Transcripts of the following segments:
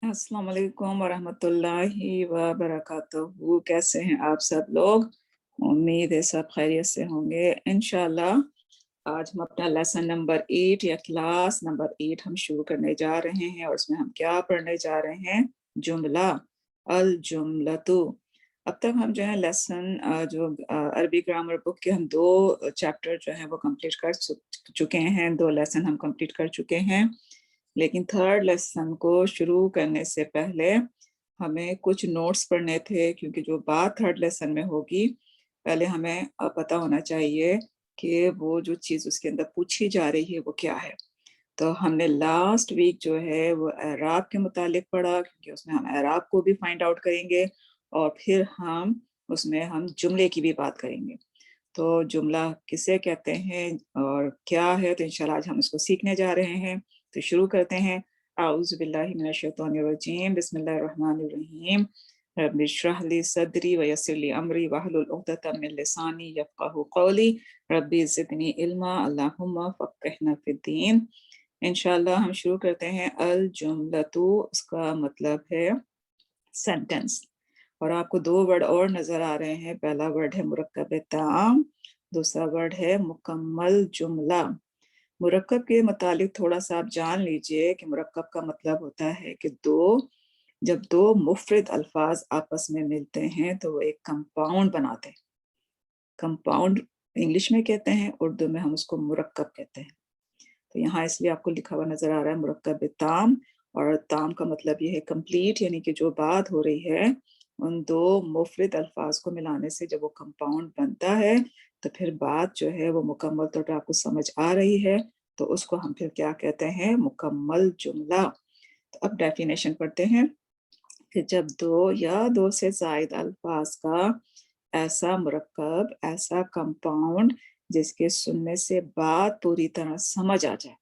अस्सलाम वालेकुम वरहमतुल्लाहि वबरकातुहू। कैसे हैं आप सब लोग? उम्मीद है सब खैरियत से होंगे इंशाल्लाह। आज हम अपना लेसन नंबर 8 या क्लास नंबर 8 हम शुरू करने जा रहे हैं और उसमें हम क्या पढ़ने जा रहे हैं? जुमला, अल जुमलतु। अब तक हम जो है लेसन अरबी ग्रामर बुक के हम 2 चैप्टर जो है वो कंप्लीट कर चुके हैं, 2 लेसन हम कंप्लीट कर चुके हैं। लेकिन थर्ड लेसन को शुरू करने से पहले हमें कुछ नोट्स पढ़ने थे, क्योंकि जो बात थर्ड लेसन में होगी पहले हमें पता होना चाहिए कि वो जो चीज़ उसके अंदर पूछी जा रही है वो क्या है। तो हमने लास्ट वीक जो है वो एराब के मुतालिक पढ़ा, क्योंकि उसमें हम एराब को भी फाइंड आउट करेंगे और फिर हम जुमले की भी बात करेंगे। तो जुमला किसे कहते हैं और क्या है, तो इंशाल्लाह आज हम इसको सीखने जा रहे हैं। तो शुरू करते हैं। आऊज़ु बिल्लाहि मिनश शैतानिर रजीम, बिस्मिल्लाहिर रहमानिर रहीम। रब्बि इश्रह ली सदरी व यस्सिर ली अमरी वहलुल उक़दतम मिन लिसानी यफ़क़हू क़ौली रब्बि ज़िदनी इल्मा अल्लाहुम्मा फ़क़्हिना फ़िद्दीन। इंशाल्लाह हम शुरू करते हैं। अल जुमलतु उसका मतलब है सेंटेंस। और आपको 2 वर्ड और नजर आ रहे हैं। पहला वर्ड है मुरक्कब ताम, दूसरा वर्ड है मुकम्मल जुमला। मुरक्कब के मुतालिक थोड़ा सा आप जान लीजिए कि मुरक्कब का मतलब होता है कि जब 2 मुफरद अल्फाज आपस में मिलते हैं तो वो एक कंपाउंड बनाते हैं। कंपाउंड इंग्लिश में कहते हैं, उर्दू में हम उसको मुरक्कब कहते हैं। तो यहाँ इसलिए आपको लिखा हुआ नजर आ रहा है मुरक्कब ताम, और ताम का मतलब ये है कंप्लीट, यानी कि जो बात हो रही है उन 2 मुफरद अल्फाज को मिलाने से जब वो कंपाउंड बनता है तो फिर बात जो है वो मुकम्मल तौर पर आपको समझ आ रही है, तो उसको हम फिर क्या कहते हैं? मुकम्मल जुमला। तो अब डेफिनेशन पढ़ते हैं कि जब 2 या 2 से ज़ायद अल्फाज का ऐसा मुरक्कब, ऐसा कंपाउंड जिसके सुनने से बात पूरी तरह समझ आ जाए,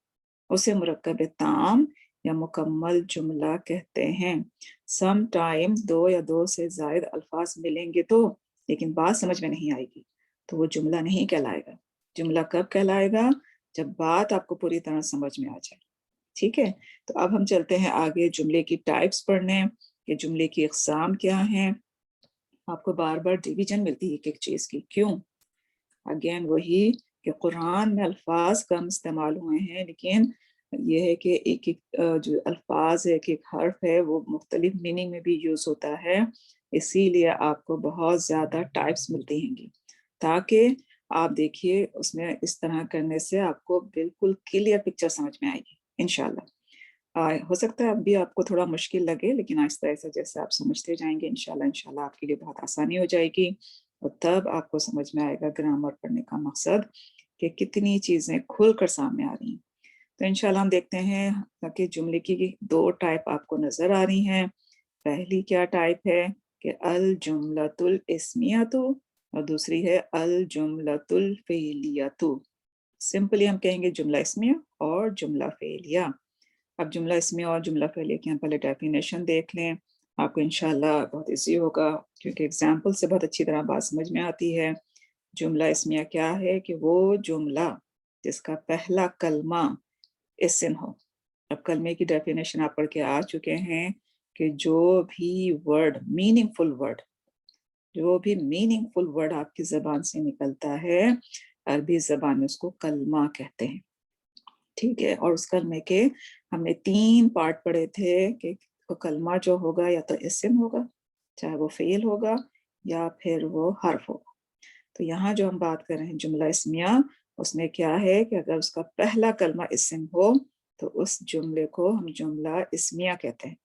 उसे मुरक्कब ताम या मुकम्मल जुमला कहते हैं। सम टाइम 2 या 2 से ज़ायद अल्फाज मिलेंगे तो, लेकिन बात समझ में नहीं आएगी, तो वो जुमला नहीं कहलाएगा। जुमला कब कहलाएगा? जब बात आपको पूरी तरह समझ में आ जाए। ठीक है? तो अब हम चलते हैं आगे जुमले की टाइप्स पढ़ने, कि जुमले की अक़साम क्या हैं। आपको बार-बार डिवीज़न मिलती है एक-एक चीज़ की, क्यों? अगेन वही कि कुरान में अल्फाज कम इस्तेमाल हुए हैं, लेकिन ये है कि एक-एक जो अल्फाज है, एक-एक हर्फ है, वो मुख्तलिफ मीनिंग में भी यूज़ होता है। इसीलिए आपको बहुत ज़्यादा टाइप्स मिलती हैंगी, ताकि आप देखिए उसमें इस तरह करने से आपको बिल्कुल क्लियर पिक्चर समझ में आएगी इंशाल्लाह। हो सकता है अब भी आपको थोड़ा मुश्किल लगे, लेकिन आहिस्ता-आहिस्ता जैसे आप समझते जाएँगे इंशाल्लाह आपके लिए बहुत आसानी हो जाएगी, और तब आपको समझ में आएगा ग्रामर पढ़ने का मकसद, कि कितनी चीज़ें खुलकर सामने आ रही हैं। तो इंशाल्लाह हम देखते हैं कि जुमले की 2 टाइप आपको नज़र आ रही हैं। पहली क्या टाइप है कि अल जुमलतुल इस्मियतु, और दूसरी है अल जुमलतुल फ़ेलियतु। सिंपली हम कहेंगे जुमला इस्मिया और जुमला फ़ेलिया। अब जुमला इस्मिया और जुमला फ़ेलिया की हम पहले डेफिनेशन देख लें, आपको इंशाल्लाह बहुत ईज़ी होगा, क्योंकि एग्ज़ाम्पल से बहुत अच्छी तरह बात समझ में आती है। जुमला इस्मिया क्या है कि वो जुमला जिसका पहला कलमा इस्म हो। अब कलमे की डेफिनेशन आप पढ़ के आ चुके हैं कि जो भी मीनिंगफुल वर्ड आपकी ज़बान से निकलता है, अरबी ज़बान में उसको कलमा कहते हैं। ठीक है? और उस कलमे के हमने 3 पार्ट पढ़े थे कि कलमा जो होगा या तो इस्म होगा, चाहे वो फ़ेल होगा या फिर वो हर्फ होगा। तो यहाँ जो हम बात कर रहे हैं जुमला इस्मिया, उसमें क्या है कि अगर उसका पहला कलमा इस्म हो तो उस जुमले को हम जुमला इस्मिया कहते हैं।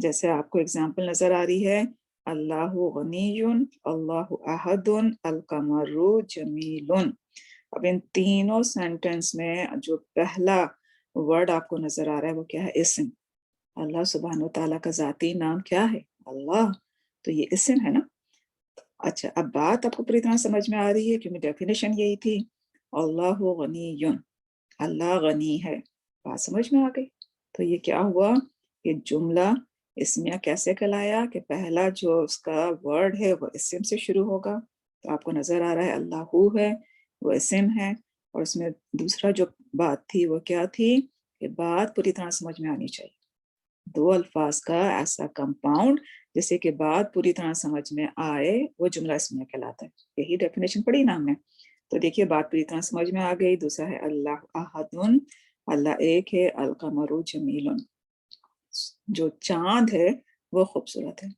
जैसे आपको एग्ज़ाम्पल नज़र आ रही है, अल्लाहु गनियुन, अल्लाहु अहदुन, अल कमरु जमीलुन। अब इन तीनों सेंटेंस में जो पहला वर्ड आपको नज़र आ रहा है वो क्या है? इस्म। अल्लाह सुब्हानहू तआला का ज़ाती नाम क्या है? अल्लाह। तो ये इस्म है ना? अच्छा, अब बात आपको पूरी तरह समझ में आ रही है, क्योंकि डेफिनेशन यही थी, अल्लाहु गनियुन, अल्लाह गनी है। बात समझ में आ गई? तो ये क्या हुआ कि जुमला इस्मिया कैसे कहलाया कि पहला जो उसका वर्ड है वो इस्म से शुरू होगा। तो आपको नज़र आ रहा है अल्लाहु है, वो इस्म है, और उसमें दूसरा जो बात थी वो क्या थी कि बात पूरी तरह समझ में आनी चाहिए। दो अल्फाज का ऐसा कंपाउंड जिसे के बाद पूरी तरह समझ में आए वो जुमला इस्मिया कहलाता है। यही डेफिनेशन पढ़ी ना हमने। तो देखिए बात पूरी तरह समझ में आ गई। दूसरा है अल्लाह अहदुन, अल्लाह एक है, अल कमरु जमीलुन, जो चांद है वो खूबसूरत है।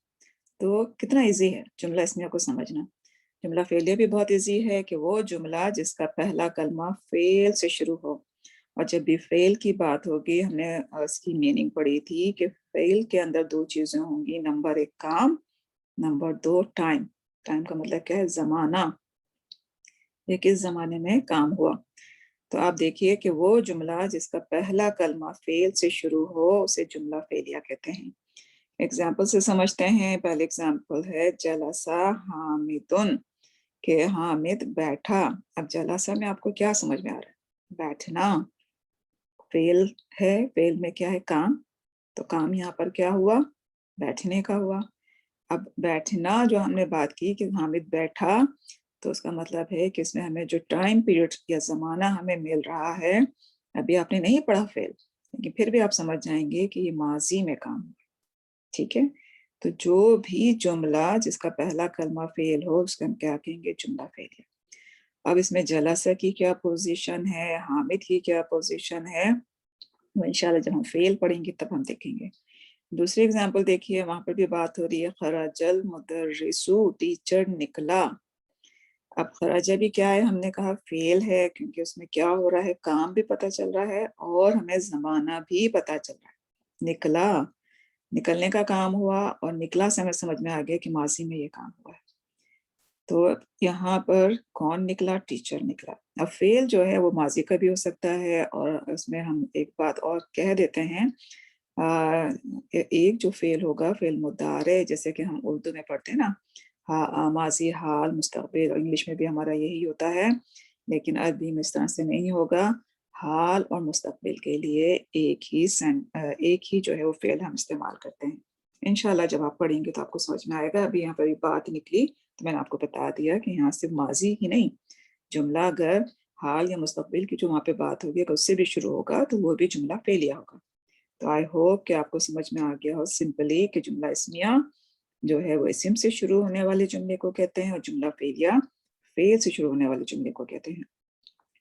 तो कितना इजी है जुमला इस्मिया को समझना। जुमला फेलिया भी बहुत इजी है कि वो जुमला जिसका पहला कलमा फेल से शुरू हो। और जब भी फेल की बात होगी, हमने इसकी मीनिंग पढ़ी थी कि फेल के अंदर दो चीजें होंगी, नंबर एक काम, नंबर दो टाइम। टाइम का मतलब क्या है? जमाना, ये किस जमाने में काम हुआ। तो आप देखिए कि वो जुमला जिसका पहला कलमा फेल से शुरू हो उसे जुमला फेलिया कहते हैं। एग्जाम्पल से समझते हैं। पहले एग्जाम्पल है जलसा हामिदुन, के हामिद बैठा। अब जलसा में आपको क्या समझ में आ रहा है? बैठना। फेल है, फेल में क्या है? काम। तो काम यहाँ पर क्या हुआ? बैठने का हुआ। अब बैठना जो हमने बात की कि हामिद बैठा, तो उसका मतलब है कि इसमें हमें जो टाइम पीरियड या जमाना हमें मिल रहा है, अभी आपने नहीं पढ़ा फेल, लेकिन फिर भी आप समझ जाएंगे कि ये माजी में काम हुआ। ठीक है। तो जो भी जुमला जिसका पहला कलमा फेल हो उसका हम क्या कहेंगे? जुमला फेलिया। अब इसमें जलसा की क्या पोजीशन है, हामिद की क्या पोजीशन है, वो इंशाल्लाह जब हम फेल पढ़ेंगे तब हम देखेंगे। दूसरी एग्जांपल देखिए, वहां पर भी बात हो रही है खराजल मुदर्रिसु, टीचर निकला। अब खराजा भी क्या है? हमने कहा फेल है, क्योंकि उसमें क्या हो रहा है? काम भी पता चल रहा है और हमें जमाना भी पता चल रहा है। निकला, निकलने का काम हुआ, और निकला से हमें समझ में आ गया कि माजी में ये काम हुआ है। तो यहाँ पर कौन निकला? टीचर निकला। अब फेल जो है वो माजी का भी हो सकता है, और उसमें हम एक बात और कह देते हैं, एक जो फेल होगा फेल मुदारे, जैसे कि हम उर्दू में पढ़ते हैं ना, हाँ माजी, हाल, मुस्तकबिल, और इंग्लिश में भी हमारा यही होता है, लेकिन अरबी में इस तरह से नहीं होगा। हाल और मुस्तकबिल के लिए एक ही जो है वो फेल हम इस्तेमाल करते हैं। इंशाल्लाह जब आप पढ़ेंगे तो आपको समझ में आएगा। अभी यहाँ पर बात निकली तो मैंने आपको बता दिया कि यहाँ सिर्फ माजी ही नहीं, जुमला अगर हाल या मुस्तकबिल की जो वहाँ पे बात होगी अगर उससे भी शुरू होगा तो वो भी जुमला फेलिया होगा। तो आई होप कि आपको समझ में आ गया हो सिंपली कि जुमला इस्मिया जो है वो इस्म से शुरू होने वाले जुमले को कहते हैं, और जुमला फेलिया फेल से शुरू होने वाले जुमले को कहते हैं।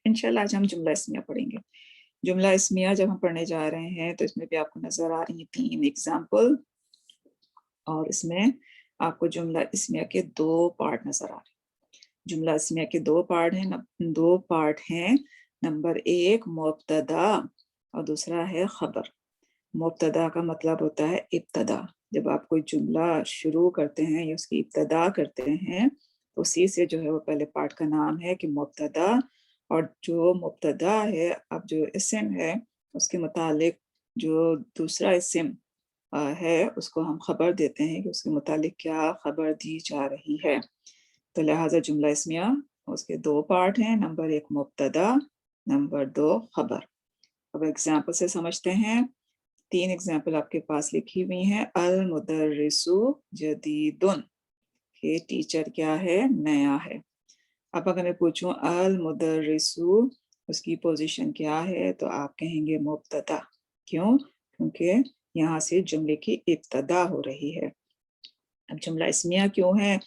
इंशाल्लाह आज हम जुमला इस्मिया पढ़ेंगे। जुमला इस्मिया जब हम पढ़ने जा रहे हैं तो इसमें भी आपको नजर आ रही है 3 एग्जाम्पल, और इसमें आपको जुमला इस्मिया के 2 पार्ट नजर आ रहे हैं। जुमला इस्मिया के 2 पार्ट हैं, 2 पार्ट हैं। नंबर 1 मुब्तदा और दूसरा है खबर। मुब्तदा का मतलब होता है इब्तदा। जब आप कोई जुमला शुरू करते हैं या उसकी इब्तदा करते हैं तो उसी से जो है वो पहले पार्ट का नाम है कि मुब्तदा। और जो मुब्तदा है, अब जो इस्म है उसके मुतालिक जो दूसरा इस्म है उसको हम खबर देते हैं कि उसके मुतालिक क्या खबर दी जा रही है। तो लिहाजा जुमला इस्मिया उसके 2 पार्ट हैं, नंबर 1 मुब्तदा, नंबर 2 खबर। अब एग्जाम्पल से समझते हैं। 3 एग्जाम्पल आपके पास लिखी हुई हैं। अल मुदर्रिसु जदीदुन, के टीचर क्या है? नया है। अब अगर मैं पूछूं अल मुदर्रिसु उसकी पोजीशन क्या है, तो आप कहेंगे मुब्तदा। क्यों? क्योंकि यहाँ से जुमले की इब्तदा हो रही है। अब जुमला इस्मिया क्यों है?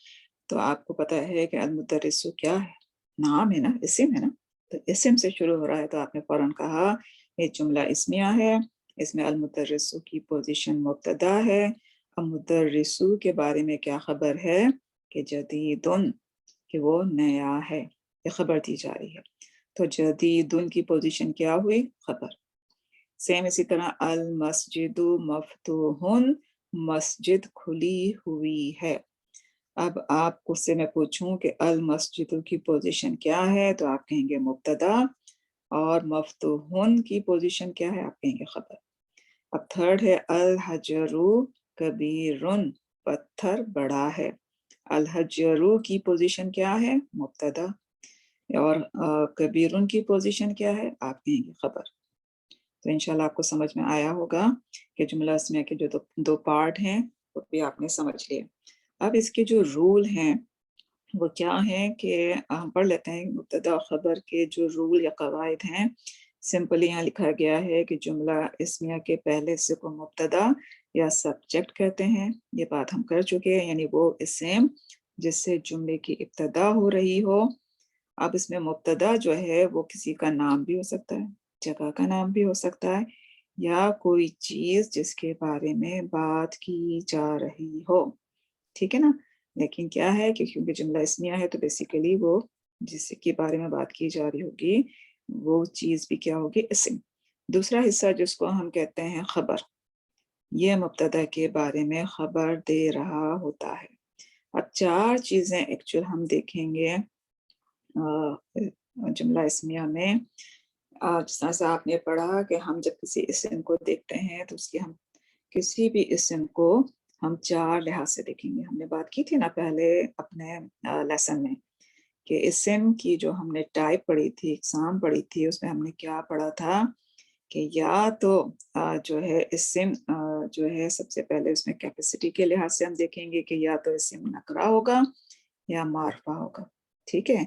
तो आपको पता है कि अल मुदर्रिसु क्या है? नाम है ना, इस्म है ना। तो इस्म से शुरू हो रहा है तो आपने फौरन कहा ये जुमला इस्मिया है। इसमें अल मुदर्रिसु की पोजीशन मुब्तदा है। अब मुदर्रिसु के बारे में क्या खबर है? कि जदीदुन, कि वो नया है, ये खबर दी जा रही है। तो जदीदुन की पोजीशन क्या हुई? खबर। सेम इसी तरह अल मस्जिदु मफ्तूहुन, मस्जिद खुली हुई है। अब आपको से मैं पूछूं कि अल मस्जिद की पोजीशन क्या है, तो आप कहेंगे मुब्तदा, और मफ्तूहुन की पोजीशन क्या है? आप कहेंगे खबर। अब थर्ड है अल हजरु कबीरुन, पत्थर बड़ा है। अल हजरु की पोजीशन क्या है? मुब्तदा, और कबीरुन की पोजीशन क्या है? आप कहेंगे खबर। तो इंशाल्लाह आपको समझ में आया होगा कि जुमला इस्मिया के जो दो पार्ट हैं वो भी आपने समझ लिए। अब इसके जो रूल हैं वो क्या है कि हम पढ़ लेते हैं मुब्तदा और खबर के जो रूल या कवायद हैं। सिंपली यहाँ लिखा गया है कि जुमला इस्मिया के पहले हिस्से को मुब्तदा या सब्जेक्ट कहते हैं। ये बात हम कर चुके हैं, यानी वो इस्म जिससे जुमले की इब्तदा हो रही हो। अब इसमें मुब्तदा जो है वो किसी का नाम भी हो सकता है, जगह का नाम भी हो सकता है, या कोई चीज जिसके बारे में बात की जा रही हो। ठीक है ना। लेकिन क्या है कि क्योंकि जुमला इस्मिया है तो बेसिकली वो जिसके बारे में बात की जा रही होगी वो चीज भी क्या होगी, इस्म। दूसरा हिस्सा जिसको हम कहते हैं खबर, ये मुब्तदा के बारे में खबर दे रहा होता है। अब चार चीजें एक्चुअल हम देखेंगे जुमला इस्मिया में। जिस तरह से आपने पढ़ा कि हम जब किसी इस्म को देखते हैं तो उसकी हम किसी भी इस्म को हम चार लिहाज से देखेंगे। हमने बात की थी ना पहले अपने लेसन में कि इस्म की जो हमने टाइप पढ़ी थी, एग्जाम पढ़ी थी, उसमें हमने क्या पढ़ा था कि या तो जो है इस्म जो है सबसे पहले उसमें कैपेसिटी के लिहाज से हम देखेंगे कि या तो इस्म नकरा होगा या मारफा होगा। ठीक है।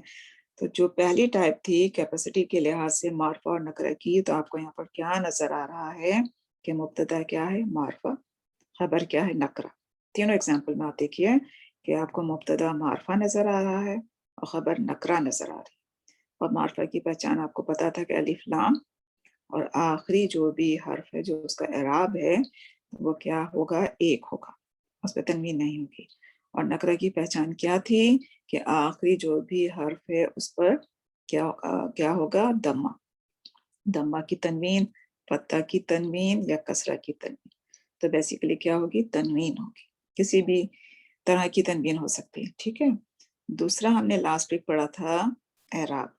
तो जो पहली टाइप थी कैपेसिटी के लिहाज से मारफा और नकरा की, तो आपको यहाँ पर क्या नजर आ रहा है कि मुब्तदा क्या है मारफा, खबर क्या है नकरा। तीनों एग्जाम्पल में आप देखिए कि आपको मुब्तदा मारफा नजर आ रहा है और खबर नकरा नजर आ रही है। और मारफा की पहचान आपको पता था कि अलिफ लाम और आखिरी जो भी हर्फ है जो उसका एराब है वो क्या होगा, एक होगा, उस पर तनवीन नहीं होगी। और नकरा की पहचान क्या थी कि आखिरी जो भी हर्फ है उस पर क्या होगा, दम्मा। दम्मा की तनवीन, फत्ता की तनवीन या कसरा की तनवीन। तो बेसिकली क्या होगी, तनवीन होगी, किसी भी तरह की तनवीन हो सकती है। ठीक है। दूसरा हमने लास्ट वीक पढ़ा था एराब।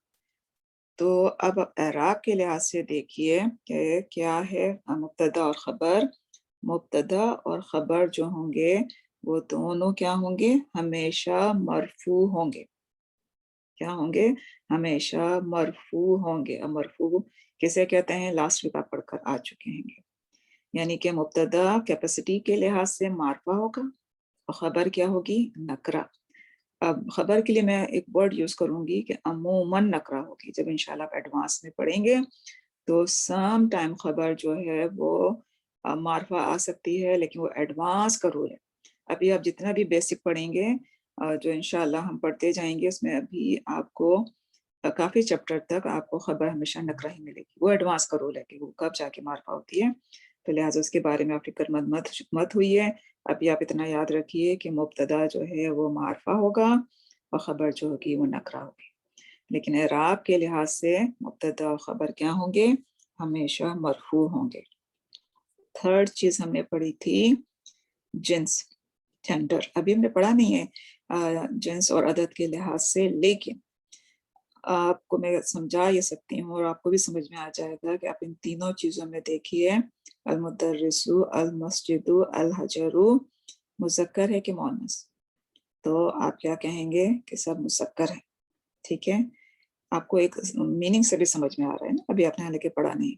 तो अब एराब के लिहाज से देखिए कि क्या है मुब्तदा और खबर। मुब्तदा और खबर जो होंगे वो दोनों क्या होंगे, हमेशा मरफू होंगे। क्या होंगे, हमेशा मरफू होंगे। अब मरफू किसे कहते हैं, लास्ट वीक आप पढ़कर आ चुके हैं। यानी कि मुब्तदा कैपेसिटी के लिहाज से मारफा होगा और खबर क्या होगी, नकरा। अब खबर के लिए मैं एक वर्ड यूज करूंगी कि अमूमन नकरा होगी। जब इंशाल्लाह आप एडवांस में पढ़ेंगे तो सम टाइम खबर जो है वो मारफा आ सकती है, लेकिन वो एडवांस का रूल है। अभी आप जितना भी बेसिक पढ़ेंगे जो इंशाल्लाह हम पढ़ते जाएंगे उसमें अभी आपको काफी चैप्टर तक आपको खबर हमेशा नकरा ही मिलेगी। वो एडवांस का रूल है कि वो कब जाके मारफा होती है, तो लिहाजा उसके बारे में आप फिक्रमंद मत हुई है। अभी आप इतना याद रखिए कि मुब्तदा जो है वो मारफा होगा और खबर जो होगी वो नकरा होगी। लेकिन एराब के लिहाज से मुब्तदा और खबर क्या होंगे, हमेशा मरफू होंगे। थर्ड चीज हमने पढ़ी थी जिन्स, जेंडर। अभी हमने पढ़ा नहीं है जिन्स और अदद के लिहाज से, लेकिन आपको मैं समझा ये सकती हूँ और आपको भी समझ में आ जाएगा कि आप इन तीनों चीजों में देखिए, अल मुदर्रिसु, अल मस्जिदु, अल हजरु मुज़क्कर है कि मुअन्नस, तो आप क्या कहेंगे कि सब मुज़क्कर है। ठीक है। आपको एक मीनिंग से भी समझ में आ रहा है ना, अभी आपने हालांकि पढ़ा नहीं।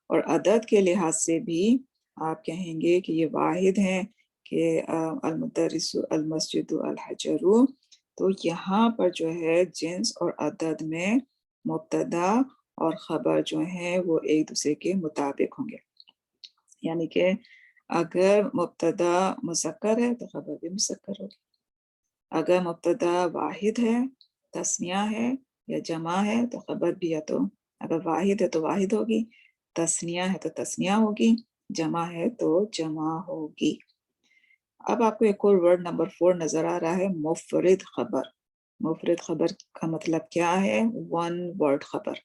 और अदद के लिहाज से भी आप कहेंगे कि ये वाहिद हैं कि अल मुदर्रिसु, अल मस्जिदु, अल हजरु। तो यहाँ पर जो है जिन्स और अदद में मुब्तदा और खबर जो है वो एक दूसरे के मुताबिक होंगे। यानी कि अगर मुब्तदा मुज़क्कर है तो खबर भी मुज़क्कर होगी। अगर मुब्तदा वाहिद है, तस्निया है या जमा है, तो खबर भी, या तो अगर वाहिद है तो वाहिद होगी, तस्निया है तो तस्निया होगी, जमा है तो जमा होगी। अब आपको एक और वर्ड नंबर 4 नजर आ रहा है, मुफरिद खबर। मुफरिद खबर का मतलब क्या है, वन वर्ड खबर।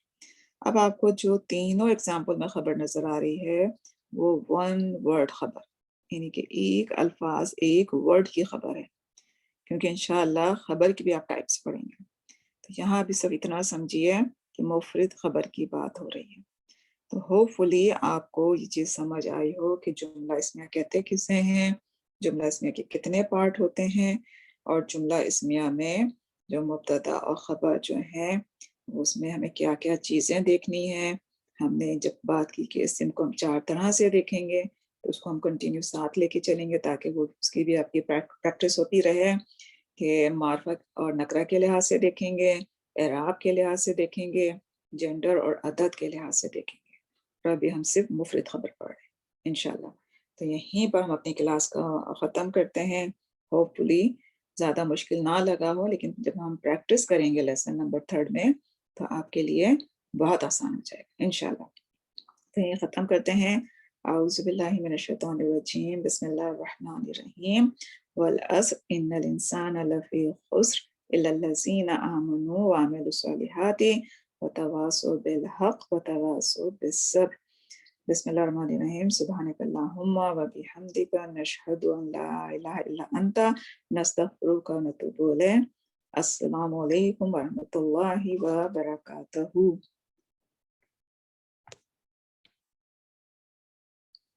अब आपको जो तीनों एग्जाम्पल में खबर नजर आ रही है वो वन वर्ड खबर, यानी कि एक अल्फाज एक वर्ड की खबर है, क्योंकि इंशाअल्लाह खबर की भी आप टाइप्स पढ़ेंगे। तो यहाँ भी सब इतना समझिए कि मुफरिद खबर की बात हो रही है। तो होपफुली आपको ये चीज समझ आई हो कि जुमला इस्मिया कहते किसे हैं, जुमला इस्मिया के कितने पार्ट होते हैं, और जुमला इस्मिया में जो मुब्तदा और खबर जो है उसमें हमें क्या क्या चीजें देखनी है। हमने जब बात की कि इस्म को हम 4 तरह से देखेंगे, तो उसको हम कंटिन्यू साथ लेके चलेंगे ताकि वो उसकी भी आपकी प्रैक्टिस होती रहे कि मार्फत और नकरा के लिहाज से देखेंगे, एराब के लिहाज से देखेंगे, जेंडर और अदद के लिहाज से देखेंगे। اور ابھی ہم صرف مفرد خبر پڑھ رہے ہیں انشاءاللہ. تو یہیں پر ہم اپنی کلاس کا ختم کرتے ہیں. ہوپ فلی زیادہ مشکل نہ لگا ہو، لیکن جب ہم پریکٹس کریں گے لیسن نمبر 3 میں تو آپ کے لیے بہت آسان ہو جائے گا انشاءاللہ. تو یہ ختم کرتے ہیں. اعوذ باللہ من الشیطان الرجیم، بسم اللہ الرحمن الرحیم. والعصر ان الانسان لفی خسر الا الذین آمنوا وعملوا الصالحات وتواصوا بالحق وتواصوا بالصبر. بسم اللہ الرحمن الرحیم. سبحانک اللہم وبحمدک نشہد ان لا الہ الا انت نستغفرک ونتوب الیک. السلام علیکم ورحمۃ اللہ وبرکاتہ.